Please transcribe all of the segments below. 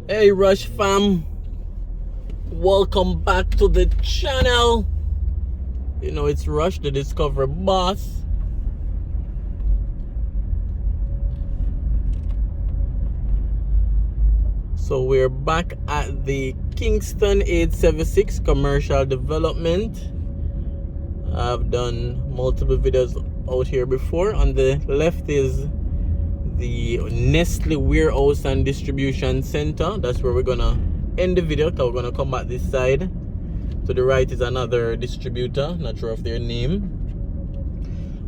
Hey Rush fam, welcome back to the channel. You know it's Rush the Discover Boss. So we're back at the Kingston 876 commercial development. I've done multiple videos out here before. On the left is the Nestle warehouse and distribution center. That's where we're gonna end the video, because we're gonna come back this side. To the right is another distributor, not sure of their name.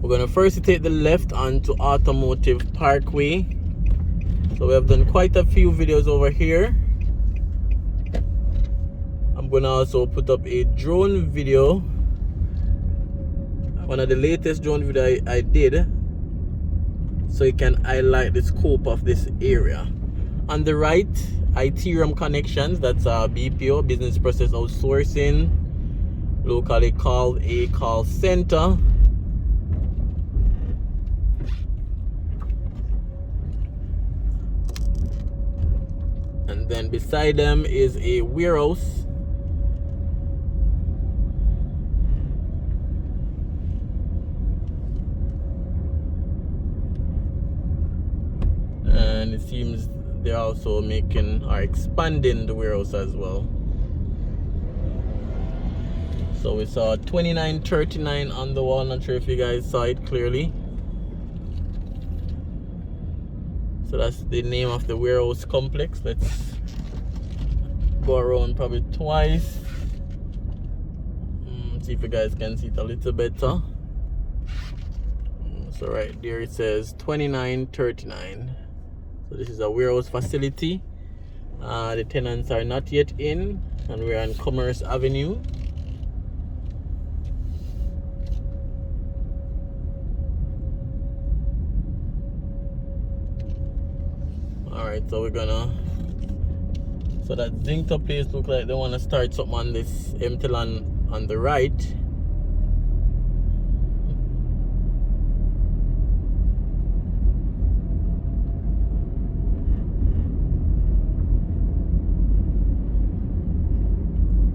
We're gonna first take the left onto Automotive Parkway. So we have done quite a few videos over here. I'm gonna also put up a drone video, one of the latest drone video I did, so you can highlight the scope of this area. On the right, Ethereum Connections, that's a BPO, business process outsourcing, locally called a call center. And then beside them is a warehouse. And it seems they're also making or expanding the warehouse as well. So we saw 2939 on the wall. Not sure if you guys saw it clearly. So that's the name of the warehouse complex. Let's go around probably twice. See if you guys can see it a little better. So right there it says 2939. So this is a warehouse facility. The tenants are not yet in, and we're on Commerce Avenue. Alright, so we're gonna, so that Zinc place look like they want to start something on this empty land on the right.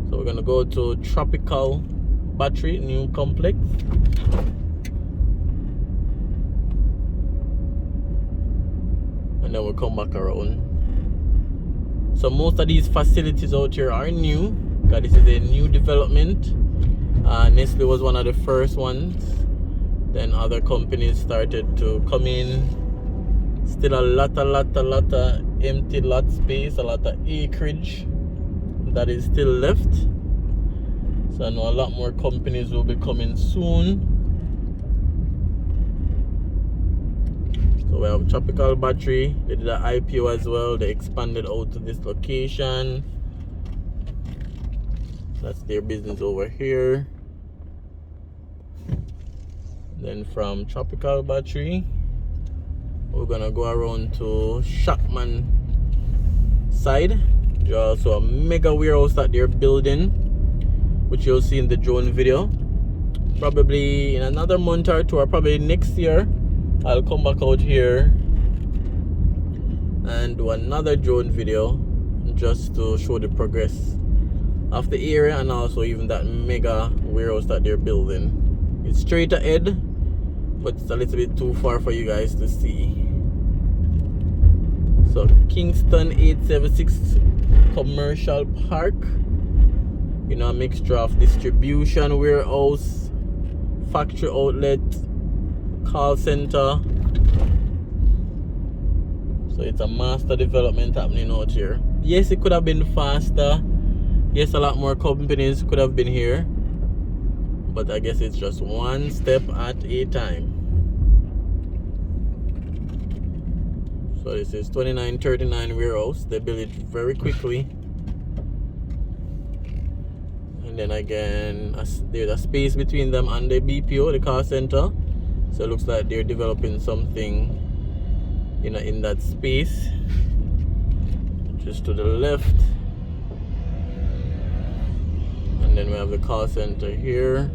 So we're gonna go to Tropical Battery new complex. And then we'll come back around. So most of these facilities out here are new, because this is a new development. Nestle was one of the first ones. Then other companies started to come in. Still a lot of empty lot space, a lot of acreage that is still left. So I know a lot more companies will be coming soon. So we have Tropical Battery. They did an IPO as well. They expanded out to this location. That's their business over here. Then from Tropical Battery, we're gonna go around to Shackman side. There's also a mega warehouse that they're building, which you'll see in the drone video. Probably in another month or two, or probably next year, I'll come back out here and do another drone video just to show the progress of the area, and also even that mega warehouse that they're building. It's straight ahead, but it's a little bit too far for you guys to see. So Kingston 876 Commercial Park, you know, a mixture of distribution, warehouse, factory outlet, call center. So it's a master development happening out here. Yes, it could have been faster. Yes, a lot more companies could have been here, but I guess it's just one step at a time. So this is 2939 warehouse. They built it very quickly. And then again, there's a space between them and the BPO, the car center. So it looks like they're developing something, you know, in that space. Just to the left. And then we have the call center here.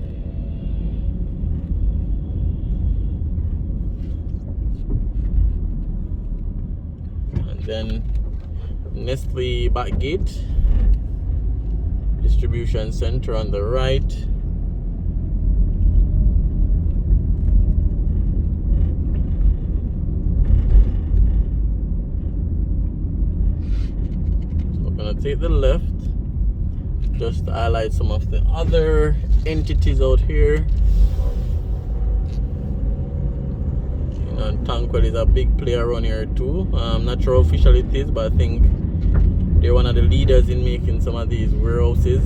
And then Nestle back gate, distribution center on the right. So we're gonna take the left just to highlight some of the other entities out here. You know, Tankwell is a big player around here too. I'm not sure how official it is, but I think they're one of the leaders in making some of these warehouses.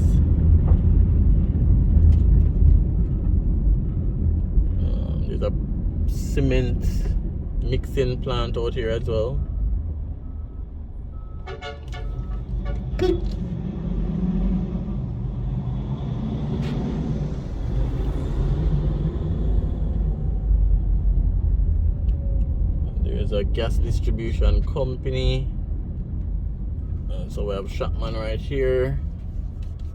There's a cement mixing plant out here as well. There's a gas distribution company. So we have Shopman right here.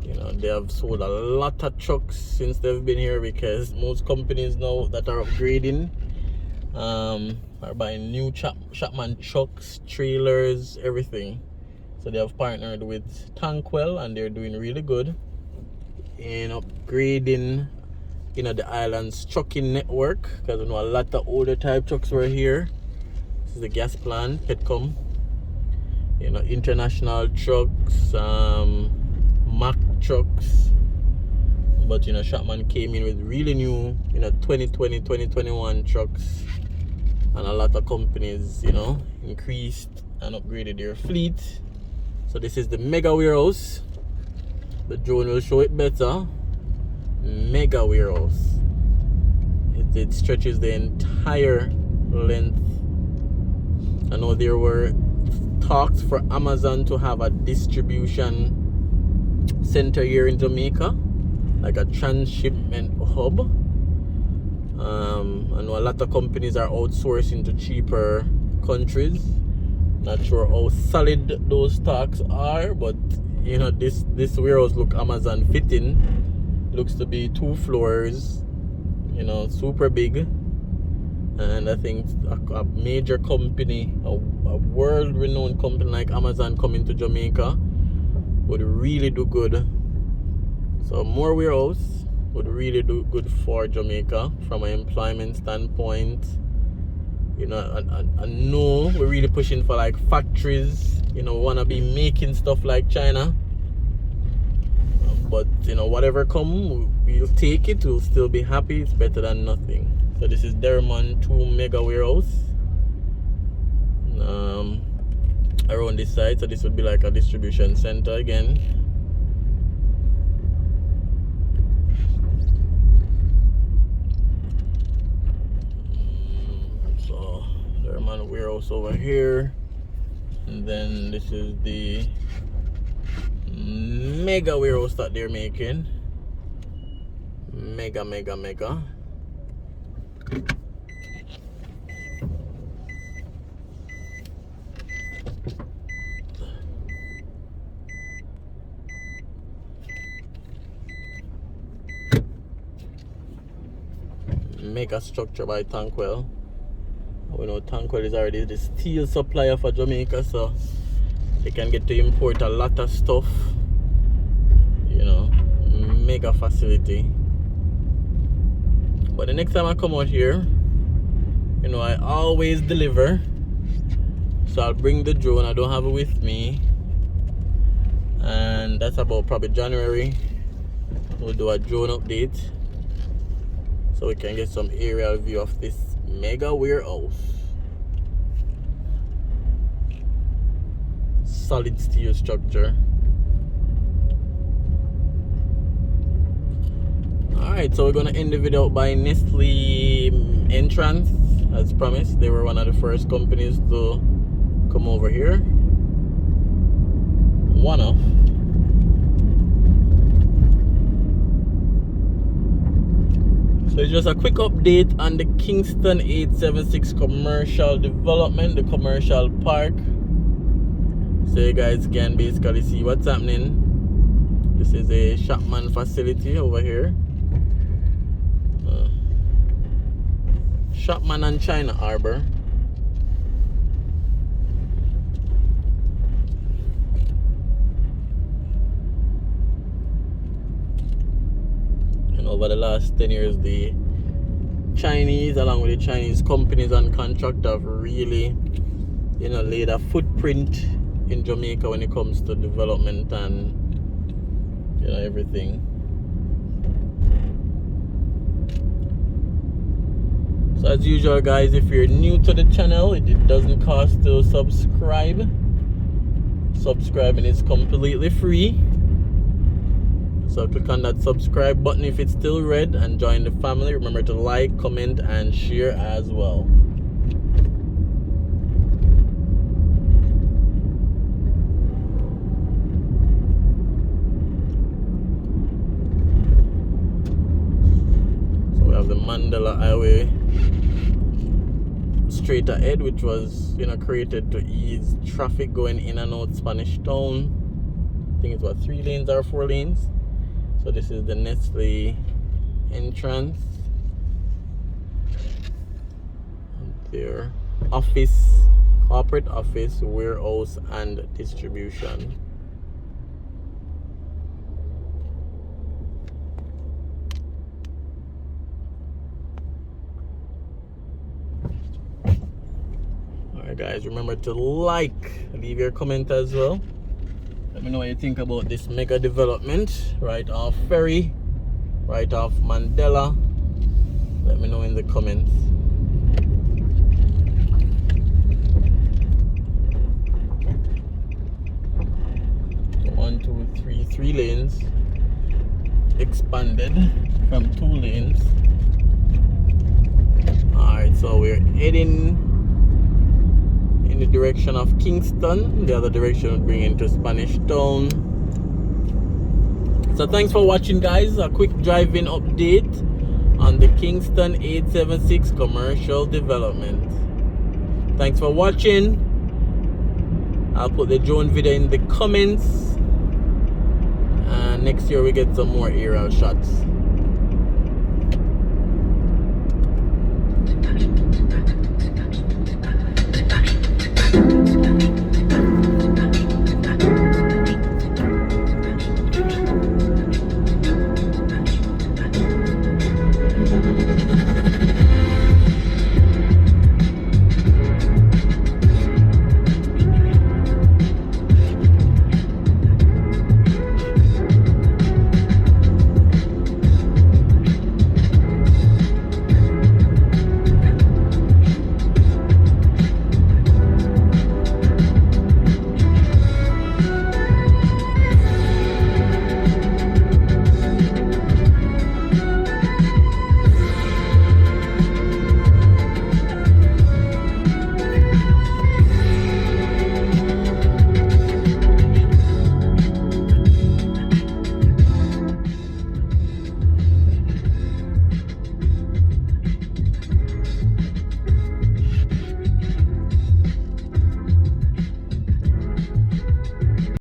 You know, they have sold a lot of trucks since they've been here, because most companies now that are upgrading are buying new Shopman trucks, trailers, everything. So they have partnered with Tankwell, and they're doing really good in upgrading, you know, the island's trucking network, because we know a lot of older type trucks were here. This is the gas plant, Petcom. You know, international trucks, Mack trucks, but you know, Shopman came in with really new, you know, 2020, 2021 trucks, and a lot of companies, you know, increased and upgraded their fleet. So this is the mega warehouse. The drone will show it better. Mega warehouse. It stretches the entire length. I know there were talks for Amazon to have a distribution center here in Jamaica, like a transshipment hub. I know a lot of companies are outsourcing to cheaper countries. Not sure how solid those talks are, but you know, this warehouse look Amazon fitting. Looks to be 2 floors, you know, super big. And I think a major company, a world-renowned company like Amazon coming to Jamaica would really do good. So more warehouse would really do good for Jamaica from an employment standpoint. You know, I know we're really pushing for like factories. You know, we want to be making stuff like China. But you know, whatever come, we'll take it. We'll still be happy. It's better than nothing. So this is Derrimon 2 mega warehouse around this side. So this would be like a distribution center again. So Derrimon warehouse over here, and then this is the mega warehouse that they're making. Mega. Mega structure by Tankwell. We know Tankwell is already the steel supplier for Jamaica, so they can get to import a lot of stuff. You know, mega facility. But the next time I come out here, you know, I always deliver. So I'll bring the drone. I don't have it with me, and that's about probably January. We'll do a drone update so we can get some aerial view of this mega warehouse. Solid steel structure. Alright, so we're gonna end the video by Nestle entrance. As promised, they were one of the first companies to come over here. One of. So it's just a quick update on the Kingston 876 commercial development, the commercial park. So you guys can basically see what's happening. This is a Shopman facility over here. Shopman and China Harbor. over the last 10 years, the Chinese, along with the Chinese companies and contractors, have really, laid a footprint in Jamaica when it comes to development and, everything. So as usual, guys, if you're new to the channel, it doesn't cost to subscribe. Subscribing is completely free. So click on that subscribe button if it's still red and join the family. Remember to like, comment, and share as well. So we have the Mandela Hwy straight ahead, which was created to ease traffic going in and out Spanish Town. I think it's what, 3 lanes or 4 lanes. So this is the Nestle entrance. And their office, corporate office, warehouse, and distribution. Alright guys, remember to leave your comment as well. Let me know what you think about this mega development right off Ferry, right off Mandela. Let me know in the comments. So 1, 2, 3, 3 lanes expanded from 2 lanes. Alright, so we're heading in the direction of Kingston. The other direction would bring into Spanish Town. So thanks for watching, guys. A quick drive-in update on the Kingston 876 commercial development. Thanks for watching. I'll put the drone video in the comments, and next year we get some more aerial shots.